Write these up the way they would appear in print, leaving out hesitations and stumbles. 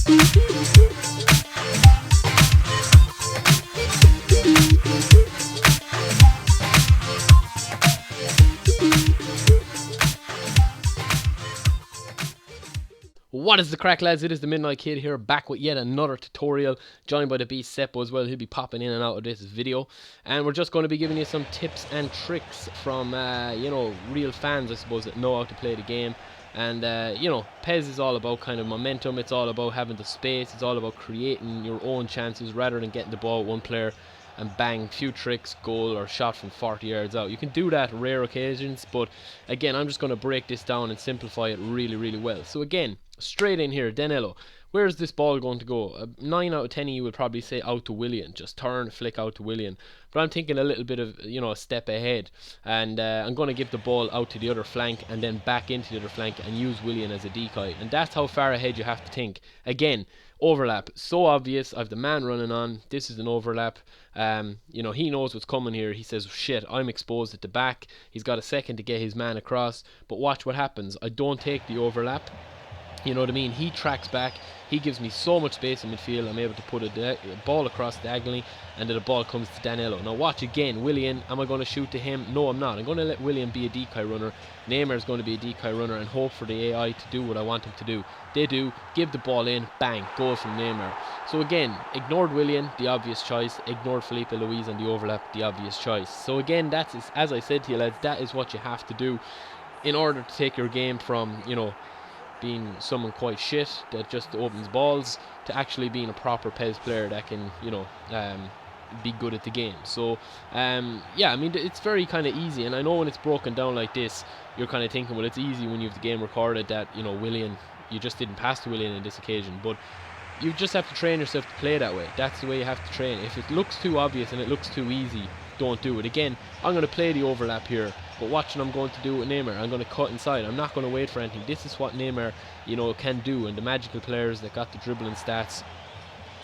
What is the crack, lads? It is the Midnight Kid here, back with yet another tutorial, joined by the beast Seppo as well. He'll be popping in and out of this video, and we're just going to be giving you some tips and tricks from real fans, I suppose, that know how to play the game. And PES is all about kind of momentum. It's all about having the space. It's all about creating your own chances rather than getting the ball with one player and bang, few tricks, goal or shot from 40 yards out. You can do that rare occasions, but again, I'm just going to break this down and simplify it really, really well. So again, straight in here, Danilo. Where's this ball going to go? 9 out of 10 of you would probably say out to Willian. Just turn, flick out to Willian. But I'm thinking a little bit of, a step ahead. And I'm going to give the ball out to the other flank and then back into the other flank and use Willian as a decoy. And that's how far ahead you have to think. Again, overlap. So obvious. I've the man running on. This is an overlap. He knows what's coming here. He says, shit, I'm exposed at the back. He's got a second to get his man across. But watch what happens. I don't take the overlap. You know what I mean? He tracks back. He gives me so much space in midfield. I'm able to put a ball across diagonally, and then the ball comes to Danilo. Now watch again. Willian, am I going to shoot to him? No, I'm not. I'm going to let Willian be a decoy runner. Neymar is going to be a decoy runner and hope for the AI to do what I want him to do. They do. Give the ball in. Bang. Goal from Neymar. So again, ignored Willian, the obvious choice. Ignored Felipe Luis and the overlap, the obvious choice. So again, that's, as I said to you, lads, that is what you have to do in order to take your game from, being someone quite shit that just opens balls to actually being a proper PES player that can, be good at the game. So, it's very kind of easy. And I know when it's broken down like this, you're kind of thinking, well, it's easy when you have the game recorded that, Willian, you just didn't pass to Willian in this occasion. But you just have to train yourself to play that way. That's the way you have to train. If it looks too obvious and it looks too easy, don't do it. Again, I'm going to play the overlap here. But watch what I'm going to do with Neymar. I'm going to cut inside. I'm not going to wait for anything. This is what Neymar, can do. And the magical players that got the dribbling stats,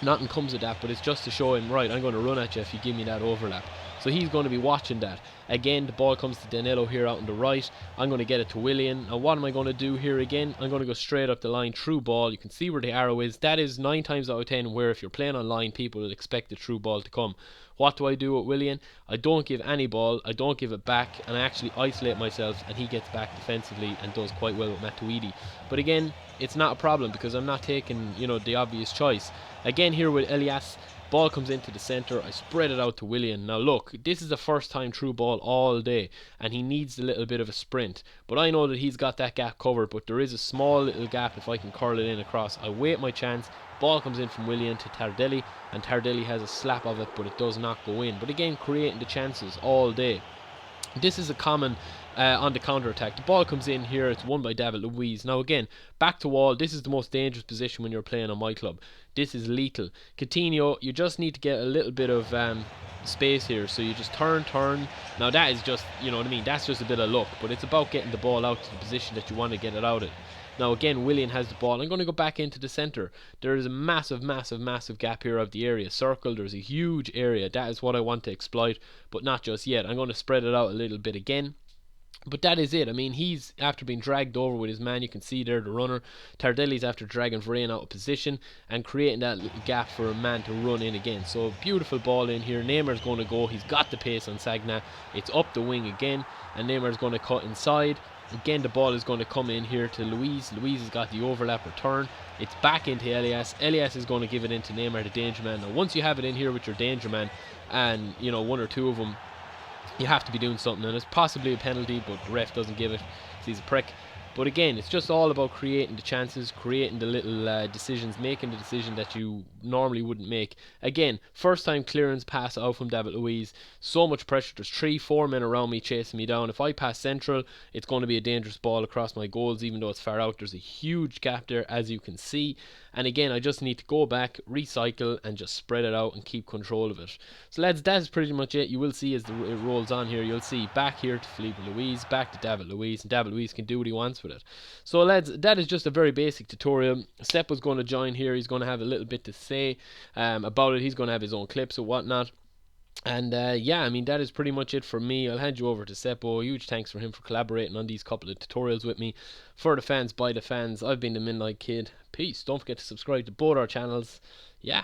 nothing comes of that. But it's just to show him, right, I'm going to run at you if you give me that overlap. So he's going to be watching that. Again, the ball comes to Danilo here out on the right. I'm going to get it to Willian. Now what am I going to do here again? I'm going to go straight up the line, through ball. You can see where the arrow is. That is 9 times out of 10 where if you're playing online, people will expect the through ball to come. What do I do with Willian? I don't give any ball. I don't give it back. And I actually isolate myself. And he gets back defensively and does quite well with Matuidi. But again, it's not a problem because I'm not taking, the obvious choice. Again here with Elias. Ball comes into the centre. I spread it out to Willian. Now look, this is the first time through ball all day, and he needs a little bit of a sprint. But I know that he's got that gap covered, but there is a small little gap if I can curl it in across. I wait my chance. Ball comes in from Willian to Tardelli, and Tardelli has a slap of it, but it does not go in. But again, creating the chances all day. This is a common on the counter-attack. The ball comes in here. It's won by David Luiz. Now again, back to wall. This is the most dangerous position when you're playing on myClub. This is lethal. Coutinho, you just need to get a little bit of space here. So you just turn. Now that is just, that's just a bit of luck. But it's about getting the ball out to the position that you want to get it out of. Now again, Willian has the ball. I'm going to go back into the centre. There is a massive gap here of the area. Circle, there's a huge area. That is what I want to exploit, but not just yet. I'm going to spread it out a little bit again. But that is it. I mean, he's after being dragged over with his man. You can see there the runner. Tardelli's after dragging Varane out of position and creating that little gap for a man to run in again. So beautiful ball in here. Neymar's going to go. He's got the pace on Sagna. It's up the wing again, and Neymar's going to cut inside. Again, the ball is going to come in here to Luiz. Luiz has got the overlap return. It's back into Elias. Elias is going to give it into Neymar, the danger man. Now, once you have it in here with your danger man, and one or two of them, you have to be doing something, and it's possibly a penalty, but the ref doesn't give it because he's a prick. But again, it's just all about creating the chances, creating the little decisions, making the decision that you normally wouldn't make. Again, first time clearance pass out from David Luiz. So much pressure. There's 3-4 men around me chasing me down. If I pass central, it's going to be a dangerous ball across my goals, even though it's far out. There's a huge gap there, as you can see. And again, I just need to go back, recycle, and just spread it out and keep control of it. So lads, that's pretty much it. You will see as it rolls on here, you'll see back here to Felipe Luis, back to David Luiz, and David Luiz can do what he wants with it. So lads, that is just a very basic tutorial. Step was going to join here. He's going to have a little bit to say about it. He's going to have his own clips or whatnot. And yeah, I mean, that is pretty much it for me. I'll hand you over to Seppo. Huge thanks for him for collaborating on these couple of tutorials with me. For the fans, by the fans, I've been the Midnight Kid. Peace. Don't forget to subscribe to both our channels. Yeah.